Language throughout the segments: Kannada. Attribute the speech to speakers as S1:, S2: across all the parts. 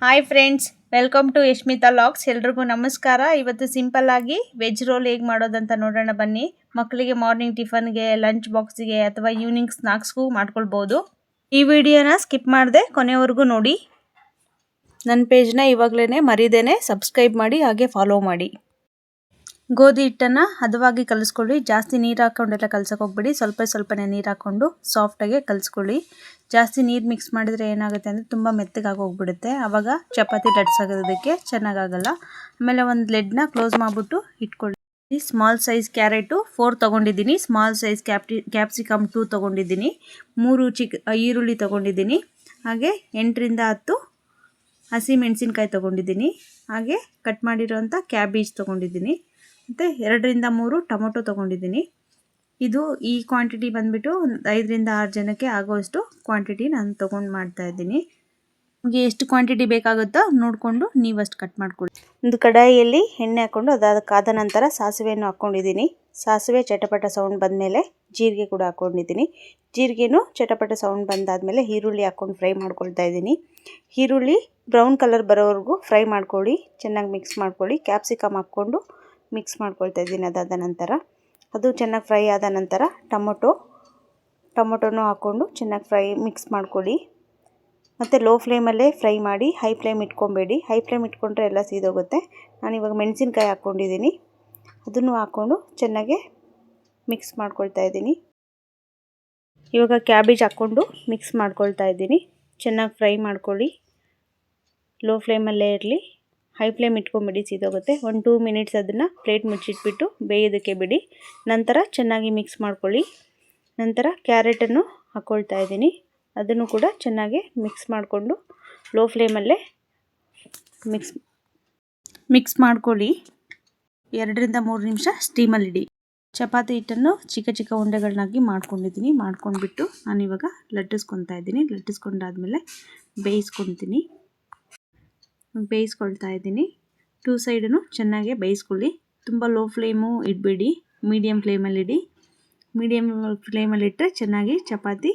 S1: Hi friends, welcome to Yashmita logs. ಎಲ್ರಿಗೂ ನಮಸ್ಕಾರ. ಇವತ್ತು ಸಿಂಪಲ್ ಆಗಿ ವೆಜ್ ರೋಲ್ ಹೇಗೆ ಮಾಡೋದಂತ ನೋಡೋಣ ಬನ್ನಿ. ಮಕ್ಕಳಿಗೆ ಮಾರ್ನಿಂಗ್ ಟಿಫನ್ಗೆ, ಲಂಚ್ ಬಾಕ್ಸ್ಗೆ ಅಥವಾ ಈವ್ನಿಂಗ್ ಸ್ನಾಕ್ಸ್ಗೂ ಮಾಡ್ಕೊಳ್ಬೋದು. ಈ ವಿಡಿಯೋನ ಸ್ಕಿಪ್ ಮಾಡದೆ ಕೊನೆವರೆಗೂ ನೋಡಿ. ನನ್ನ ಪೇಜ್ನ ಇವಾಗಲೇ ಮರಿದೇನೆ ಸಬ್ಸ್ಕ್ರೈಬ್ ಮಾಡಿ, ಹಾಗೆ ಫಾಲೋ ಮಾಡಿ. ಗೋಧಿ ಹಿಟ್ಟನ್ನು ಹದವಾಗಿ ಕಲಿಸ್ಕೊಳ್ಳಿ. ಜಾಸ್ತಿ ನೀರು ಹಾಕ್ಕೊಂಡೆಲ್ಲ ಕಲ್ಸಕ್ಕೆ ಹೋಗ್ಬೇಡಿ. ಸ್ವಲ್ಪನೇ ನೀರು ಹಾಕ್ಕೊಂಡು ಸಾಫ್ಟಾಗಿ ಕಲಿಸ್ಕೊಳ್ಳಿ. ಜಾಸ್ತಿ ನೀರು ಮಿಕ್ಸ್ ಮಾಡಿದರೆ ಏನಾಗುತ್ತೆ ಅಂದರೆ ತುಂಬ ಮೆತ್ತಗಾಗಿ ಹೋಗ್ಬಿಡುತ್ತೆ. ಆವಾಗ ಚಪಾತಿ ಲಟ್ಸೋದಕ್ಕೆ ಚೆನ್ನಾಗಾಗಲ್ಲ. ಆಮೇಲೆ ಒಂದು ಲೆಡ್ನ ಕ್ಲೋಸ್ ಮಾಡಿಬಿಟ್ಟು ಇಟ್ಕೊಳ್ಳಿ. ಸ್ಮಾಲ್ ಸೈಜ್ ಕ್ಯಾರೆಟು 4 ತೊಗೊಂಡಿದ್ದೀನಿ. ಸ್ಮಾಲ್ ಸೈಜ್ ಕ್ಯಾಪ್ಸಿಕಮ್ 2 ತೊಗೊಂಡಿದ್ದೀನಿ. 3 ಈರುಳ್ಳಿ ತೊಗೊಂಡಿದ್ದೀನಿ. ಹಾಗೆ 8ರಿಂದ 10 ಹಸಿ ಮೆಣಸಿನ್ಕಾಯಿ ತೊಗೊಂಡಿದ್ದೀನಿ. ಹಾಗೆ ಕಟ್ ಮಾಡಿರೋಂಥ ಕ್ಯಾಬೇಜ್ ತೊಗೊಂಡಿದ್ದೀನಿ. ಮತ್ತು 2ರಿಂದ 3 ಟೊಮೊಟೊ ತೊಗೊಂಡಿದ್ದೀನಿ. ಇದು ಈ ಕ್ವಾಂಟಿಟಿ ಬಂದುಬಿಟ್ಟು 5ರಿಂದ 6 ಜನಕ್ಕೆ ಆಗೋಷ್ಟು ಕ್ವಾಂಟಿಟಿ ನಾನು ತೊಗೊಂಡು ಮಾಡ್ತಾಯಿದ್ದೀನಿ. ನಿಮಗೆ ಎಷ್ಟು ಕ್ವಾಂಟಿಟಿ ಬೇಕಾಗುತ್ತೋ ನೋಡಿಕೊಂಡು ನೀವಷ್ಟು ಕಟ್ ಮಾಡ್ಕೊಳ್ಳಿ. ಒಂದು ಕಡಾಯಿಯಲ್ಲಿ ಎಣ್ಣೆ ಹಾಕ್ಕೊಂಡು ಕಾದ ನಂತರ ಸಾಸಿವೆಯನ್ನು ಹಾಕ್ಕೊಂಡಿದ್ದೀನಿ. ಸಾಸಿವೆ ಚಟಪಟ ಸೌಂಡ್ ಬಂದಮೇಲೆ ಜೀರಿಗೆ ಕೂಡ ಹಾಕ್ಕೊಂಡಿದ್ದೀನಿ. ಜೀರಿಗೆನೂ ಚಟಪಟ ಸೌಂಡ್ ಬಂದಾದಮೇಲೆ ಈರುಳ್ಳಿ ಹಾಕ್ಕೊಂಡು ಫ್ರೈ ಮಾಡ್ಕೊಳ್ತಾ ಇದ್ದೀನಿ. ಈರುಳ್ಳಿ ಬ್ರೌನ್ ಕಲರ್ ಬರೋವರೆಗೂ ಫ್ರೈ ಮಾಡ್ಕೊಳ್ಳಿ. ಚೆನ್ನಾಗಿ ಮಿಕ್ಸ್ ಮಾಡ್ಕೊಳ್ಳಿ. ಕ್ಯಾಪ್ಸಿಕಮ್ ಹಾಕ್ಕೊಂಡು ಮಿಕ್ಸ್ ಮಾಡ್ಕೊಳ್ತಾ ಇದ್ದೀನಿ. ಅದಾದ ನಂತರ ಅದು ಚೆನ್ನಾಗಿ ಫ್ರೈ ಆದ ನಂತರ ಟೊಮೊಟೊನೂ ಹಾಕ್ಕೊಂಡು ಚೆನ್ನಾಗಿ ಮಿಕ್ಸ್ ಮಾಡ್ಕೊಳ್ಳಿ. ಮತ್ತು ಲೋ ಫ್ಲೇಮಲ್ಲೇ ಫ್ರೈ ಮಾಡಿ, ಹೈ ಫ್ಲೇಮ್ ಇಟ್ಕೊಬೇಡಿ. ಹೈ ಫ್ಲೇಮ್ ಇಟ್ಕೊಂಡ್ರೆ ಎಲ್ಲ ಸೀದೋಗುತ್ತೆ. ನಾನಿವಾಗ ಮೆಣಸಿನ್ಕಾಯಿ ಹಾಕ್ಕೊಂಡಿದ್ದೀನಿ. ಅದನ್ನು ಹಾಕ್ಕೊಂಡು ಚೆನ್ನಾಗೆ ಮಿಕ್ಸ್ ಮಾಡ್ಕೊಳ್ತಾ ಇದ್ದೀನಿ. ಇವಾಗ ಕ್ಯಾಬೇಜ್ ಹಾಕ್ಕೊಂಡು ಮಿಕ್ಸ್ ಮಾಡ್ಕೊಳ್ತಾ ಇದ್ದೀನಿ. ಚೆನ್ನಾಗಿ ಫ್ರೈ ಮಾಡ್ಕೊಳ್ಳಿ. ಲೋ ಫ್ಲೇಮಲ್ಲೇ ಇರಲಿ. ಹೈ ಫ್ಲೇಮ್ ಇಟ್ಕೊಂಬಿಡಿ, ಸೀದೋಗುತ್ತೆ. 1-2 ಮಿನಿಟ್ಸ್ ಅದನ್ನು ಪ್ಲೇಟ್ ಮುಚ್ಚಿಟ್ಬಿಟ್ಟು ಬೇಯೋದಕ್ಕೆ ಬಿಡಿ. ನಂತರ ಚೆನ್ನಾಗಿ ಮಿಕ್ಸ್ ಮಾಡ್ಕೊಳ್ಳಿ. ನಂತರ ಕ್ಯಾರೆಟನ್ನು ಹಾಕ್ಕೊಳ್ತಾ ಇದ್ದೀನಿ. ಅದನ್ನು ಕೂಡ ಚೆನ್ನಾಗಿ ಮಿಕ್ಸ್ ಮಾಡಿಕೊಂಡು ಲೋ ಫ್ಲೇಮಲ್ಲೇ ಮಿಕ್ಸ್ ಮಾಡ್ಕೊಳ್ಳಿ. 2ರಿಂದ 3 ನಿಮಿಷ ಸ್ಟೀಮಲ್ಲಿಡಿ. ಚಪಾತಿ ಹಿಟ್ಟನ್ನು ಚಿಕ್ಕ ಉಂಡೆಗಳನ್ನಾಗಿ ಮಾಡ್ಕೊಂಡಿದ್ದೀನಿ. ಮಾಡ್ಕೊಂಡ್ಬಿಟ್ಟು ನಾನಿವಾಗ ಲಟ್ಟಿಸ್ಕೊತಾ ಇದ್ದೀನಿ. ಲಟ್ಟಿಸ್ಕೊಂಡಾದ್ಮೇಲೆ ಬೇಯಿಸ್ಕೊಳ್ತಾ ಇದ್ದೀನಿ. 2 ಸೈಡನ್ನು ಚೆನ್ನಾಗಿ ಬೇಯಿಸ್ಕೊಳ್ಳಿ. ತುಂಬ ಲೋ ಫ್ಲೇಮು ಇಡಬೇಡಿ, ಮೀಡಿಯಮ್ ಫ್ಲೇಮಲ್ಲಿಡಿ. ಮೀಡಿಯಮ್ ಫ್ಲೇಮಲ್ಲಿಟ್ಟರೆ ಚೆನ್ನಾಗಿ ಚಪಾತಿ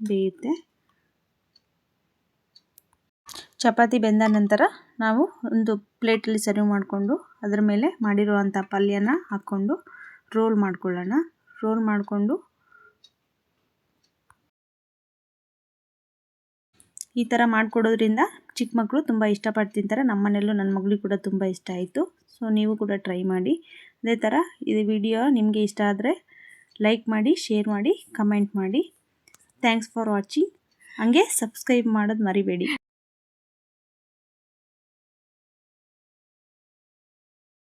S1: ಬೇಯುತ್ತೆ. ಚಪಾತಿ ಬೆಂದ ನಂತರ ನಾವು ಒಂದು ಪ್ಲೇಟಲ್ಲಿ ಸರ್ವ್ ಮಾಡಿಕೊಂಡು ಅದರ ಮೇಲೆ ಮಾಡಿರುವಂಥ ಪಲ್ಯನ ಹಾಕ್ಕೊಂಡು ರೋಲ್ ಮಾಡ್ಕೊಳ್ಳೋಣ. ರೋಲ್ ಮಾಡಿಕೊಂಡು ಈ ಥರ ಮಾಡಿಕೊಡೋದ್ರಿಂದ ಚಿಕ್ಕ ಮಕ್ಕಳು ತುಂಬ ಇಷ್ಟಪಟ್ಟು ತಿಂತಾರೆ. ನಮ್ಮ ಮನೆಯಲ್ಲೂ ನನ್ನ ಮಗಳಿಗೆ ಕೂಡ ತುಂಬ ಇಷ್ಟ ಆಯಿತು. ಸೊ ನೀವು ಕೂಡ ಟ್ರೈ ಮಾಡಿ. ಅದೇ ಥರ ಇದು ವಿಡಿಯೋ ನಿಮಗೆ ಇಷ್ಟ ಆದರೆ ಲೈಕ್ ಮಾಡಿ, ಶೇರ್ ಮಾಡಿ, ಕಮೆಂಟ್ ಮಾಡಿ. Thanks for watching. ಹಾಗೆ ಸಬ್ಸ್ಕ್ರೈಬ್ ಮಾಡೋದು ಮರಿಬೇಡಿ.